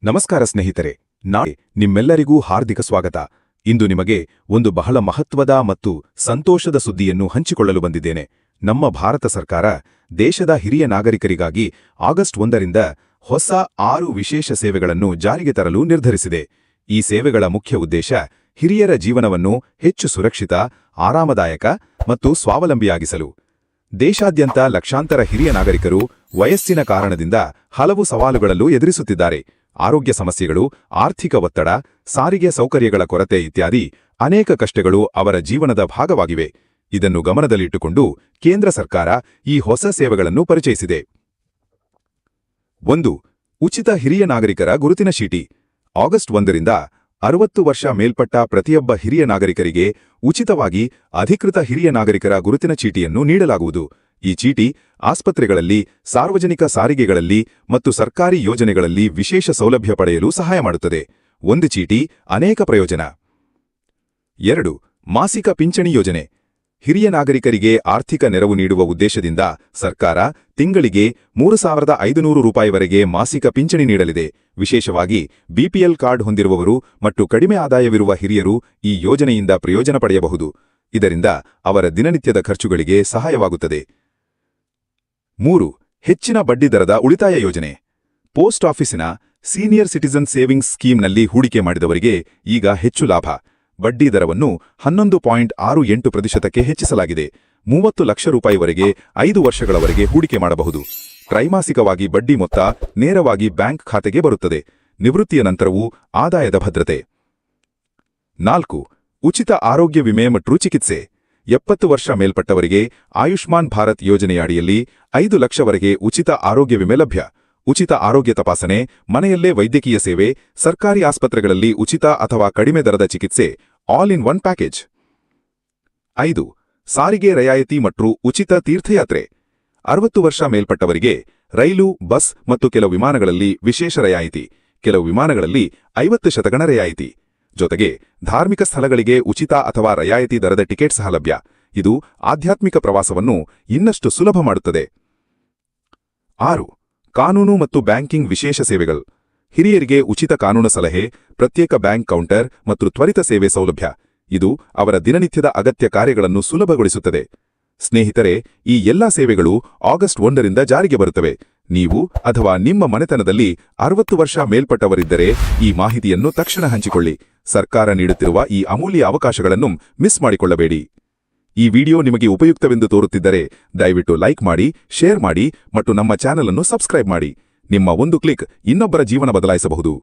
ನಮಸ್ಕಾರ ಸ್ನೇಹಿತರೆ, ನಾಳೆ ನಿಮ್ಮೆಲ್ಲರಿಗೂ ಹಾರ್ದಿಕ ಸ್ವಾಗತ. ಇಂದು ನಿಮಗೆ ಒಂದು ಬಹಳ ಮಹತ್ವದ ಮತ್ತು ಸಂತೋಷದ ಸುದ್ದಿಯನ್ನು ಹಂಚಿಕೊಳ್ಳಲು ಬಂದಿದ್ದೇನೆ. ನಮ್ಮ ಭಾರತ ಸರ್ಕಾರ ದೇಶದ ಹಿರಿಯ ನಾಗರಿಕರಿಗಾಗಿ ಆಗಸ್ಟ್ 1ರಿಂದ ಹೊಸ 6 ವಿಶೇಷ ಸೇವೆಗಳನ್ನು ಜಾರಿಗೆ ತರಲು ನಿರ್ಧರಿಸಿದೆ. ಈ ಸೇವೆಗಳ ಮುಖ್ಯ ಉದ್ದೇಶ ಹಿರಿಯರ ಜೀವನವನ್ನು ಹೆಚ್ಚು ಸುರಕ್ಷಿತ, ಆರಾಮದಾಯಕ ಮತ್ತು ಸ್ವಾವಲಂಬಿಯಾಗಿಸಲು. ದೇಶಾದ್ಯಂತ ಲಕ್ಷಾಂತರ ಹಿರಿಯ ನಾಗರಿಕರು ವಯಸ್ಸಿನ ಕಾರಣದಿಂದ ಹಲವು ಸವಾಲುಗಳನ್ನು ಎದುರಿಸುತ್ತಿದ್ದಾರೆ. ಆರೋಗ್ಯ ಸಮಸ್ಯೆಗಳು, ಆರ್ಥಿಕ ಒತ್ತಡ, ಸಾರಿಗೆ ಸೌಕರ್ಯಗಳ ಕೊರತೆ ಇತ್ಯಾದಿ ಅನೇಕ ಕಷ್ಟಗಳು ಅವರ ಜೀವನದ ಭಾಗವಾಗಿವೆ. ಇದನ್ನು ಗಮನದಲ್ಲಿಟ್ಟುಕೊಂಡು ಕೇಂದ್ರ ಸರ್ಕಾರ ಈ ಹೊಸ ಸೇವೆಗಳನ್ನು ಪರಿಚಯಿಸಿದೆ. 1. ಉಚಿತ ಹಿರಿಯ ನಾಗರಿಕರ ಗುರುತಿನ ಚೀಟಿ. ಆಗಸ್ಟ್ 1ರಿಂದ 60 ವರ್ಷ ಮೇಲ್ಪಟ್ಟ ಪ್ರತಿಯೊಬ್ಬ ಹಿರಿಯ ನಾಗರಿಕರಿಗೆ ಉಚಿತವಾಗಿ ಅಧಿಕೃತ ಹಿರಿಯ ನಾಗರಿಕರ ಗುರುತಿನ ಚೀಟಿಯನ್ನು ನೀಡಲಾಗುವುದು. ಈ ಚೀಟಿ ಆಸ್ಪತ್ರೆಗಳಲ್ಲಿ, ಸಾರ್ವಜನಿಕ ಸಾರಿಗೆಗಳಲ್ಲಿ ಮತ್ತು ಸರ್ಕಾರಿ ಯೋಜನೆಗಳಲ್ಲಿ ವಿಶೇಷ ಸೌಲಭ್ಯ ಪಡೆಯಲು ಸಹಾಯ ಮಾಡುತ್ತದೆ. ಒಂದು ಚೀಟಿ, ಅನೇಕ ಪ್ರಯೋಜನ. 2. ಮಾಸಿಕ ಪಿಂಚಣಿ ಯೋಜನೆ. ಹಿರಿಯ ನಾಗರಿಕರಿಗೆ ಆರ್ಥಿಕ ನೆರವು ನೀಡುವ ಉದ್ದೇಶದಿಂದ ಸರ್ಕಾರ ತಿಂಗಳಿಗೆ 3,500 ರೂಪಾಯಿವರೆಗೆ ಮಾಸಿಕ ಪಿಂಚಣಿ ನೀಡಲಿದೆ. ವಿಶೇಷವಾಗಿ ಬಿಪಿಎಲ್ ಕಾರ್ಡ್ ಹೊಂದಿರುವವರು ಮತ್ತು ಕಡಿಮೆ ಆದಾಯವಿರುವ ಹಿರಿಯರು ಈ ಯೋಜನೆಯಿಂದ ಪ್ರಯೋಜನ ಪಡೆಯಬಹುದು. ಇದರಿಂದ ಅವರ ದಿನನಿತ್ಯದ ಖರ್ಚುಗಳಿಗೆ ಸಹಾಯವಾಗುತ್ತದೆ. 3. ಹೆಚ್ಚಿನ ಬಡ್ಡಿದರದ ಉಳಿತಾಯ ಯೋಜನೆ. ಪೋಸ್ಟ್ ಆಫೀಸಿನ ಸೀನಿಯರ್ ಸಿಟಿಜನ್ ಸೇವಿಂಗ್ಸ್ ಸ್ಕೀಮ್ನಲ್ಲಿ ಹೂಡಿಕೆ ಮಾಡಿದವರಿಗೆ ಈಗ ಹೆಚ್ಚು ಲಾಭ. ಬಡ್ಡಿ ದರವನ್ನು 11.68% ಹೆಚ್ಚಿಸಲಾಗಿದೆ. 30 ಲಕ್ಷ ರೂಪಾಯಿವರೆಗೆ 5 ವರ್ಷಗಳವರೆಗೆ ಹೂಡಿಕೆ ಮಾಡಬಹುದು. ತ್ರೈಮಾಸಿಕವಾಗಿ ಬಡ್ಡಿ ಮೊತ್ತ ನೇರವಾಗಿ ಬ್ಯಾಂಕ್ ಖಾತೆಗೆ ಬರುತ್ತದೆ. ನಿವೃತ್ತಿಯ ನಂತರವೂ ಆದಾಯದ ಭದ್ರತೆ. 4. ಉಚಿತ ಆರೋಗ್ಯ ವಿಮೆ ಮತ್ತು ಚಿಕಿತ್ಸೆ. 70 ವರ್ಷ ಮೇಲ್ಪಟ್ಟವರಿಗೆ ಆಯುಷ್ಮಾನ್ ಭಾರತ್ ಯೋಜನೆಯಡಿಯಲ್ಲಿ 5 ಲಕ್ಷವರೆಗೆ ಉಚಿತ ಆರೋಗ್ಯ ವಿಮೆ ಲಭ್ಯ. ಉಚಿತ ಆರೋಗ್ಯ ತಪಾಸಣೆ, ಮನೆಯಲ್ಲೇ ವೈದ್ಯಕೀಯ ಸೇವೆ, ಸರ್ಕಾರಿ ಆಸ್ಪತ್ರೆಗಳಲ್ಲಿ ಉಚಿತ ಅಥವಾ ಕಡಿಮೆ ದರದ ಚಿಕಿತ್ಸೆ, ಆಲ್ ಇನ್ ಒನ್ ಪ್ಯಾಕೇಜ್. 5. ಸಾರಿಗೆ ರಿಯಾಯಿತಿ ಮತ್ತು ಉಚಿತ ತೀರ್ಥಯಾತ್ರೆ. 60 ವರ್ಷ ಮೇಲ್ಪಟ್ಟವರಿಗೆ ರೈಲು, ಬಸ್ ಮತ್ತು ಕೆಲವು ವಿಮಾನಗಳಲ್ಲಿ ವಿಶೇಷ ರಿಯಾಯಿತಿ, ಕೆಲವು ವಿಮಾನಗಳಲ್ಲಿ 50% ರಿಯಾಯಿತಿ. ಜೊತೆಗೆ ಧಾರ್ಮಿಕ ಸ್ಥಳಗಳಿಗೆ ಉಚಿತ ಅಥವಾ ರಿಯಾಯಿತಿ ದರದ ಟಿಕೆಟ್ ಸಹ ಲಭ್ಯ. ಇದು ಆಧ್ಯಾತ್ಮಿಕ ಪ್ರವಾಸವನ್ನು ಇನ್ನಷ್ಟು ಸುಲಭ ಮಾಡುತ್ತದೆ. 6. ಕಾನೂನು ಮತ್ತು ಬ್ಯಾಂಕಿಂಗ್ ವಿಶೇಷ ಸೇವೆಗಳು. ಹಿರಿಯರಿಗೆ ಉಚಿತ ಕಾನೂನು ಸಲಹೆ, ಪ್ರತ್ಯೇಕ ಬ್ಯಾಂಕ್ ಕೌಂಟರ್ ಮತ್ತು ತ್ವರಿತ ಸೇವೆ ಸೌಲಭ್ಯ. ಇದು ಅವರ ದಿನನಿತ್ಯದ ಅಗತ್ಯ ಕಾರ್ಯಗಳನ್ನು ಸುಲಭಗೊಳಿಸುತ್ತದೆ. ಸ್ನೇಹಿತರೆ, ಈ ಎಲ್ಲಾ ಸೇವೆಗಳು ಆಗಸ್ಟ್ 1ರಿಂದ ಜಾರಿಗೆ ಬರುತ್ತವೆ. ನೀವು ಅಥವಾ ನಿಮ್ಮ ಮನೆತನದಲ್ಲಿ 60 ವರ್ಷ ಮೇಲ್ಪಟ್ಟವರಿದ್ದರೆ ಈ ಮಾಹಿತಿಯನ್ನು ತಕ್ಷಣ ಹಂಚಿಕೊಳ್ಳಿ. ಸರ್ಕಾರ ನೀಡುತ್ತಿರುವ ಈ ಅಮೂಲ್ಯ ಅವಕಾಶಗಳನ್ನು ಮಿಸ್ ಮಾಡಿಕೊಳ್ಳಬೇಡಿ. ಈ ವಿಡಿಯೋ ನಿಮಗೆ ಉಪಯುಕ್ತವೆಂದು ತೋರುತ್ತಿದ್ದರೆ ದಯವಿಟ್ಟು ಲೈಕ್ ಮಾಡಿ, ಶೇರ್ ಮಾಡಿ ಮತ್ತು ನಮ್ಮ ಚಾನೆಲ್ ಅನ್ನು ಸಬ್ಸ್ಕ್ರೈಬ್ ಮಾಡಿ. ನಿಮ್ಮ ಒಂದು ಕ್ಲಿಕ್ ಇನ್ನೊಬ್ಬರ ಜೀವನ ಬದಲಾಯಿಸಬಹುದು.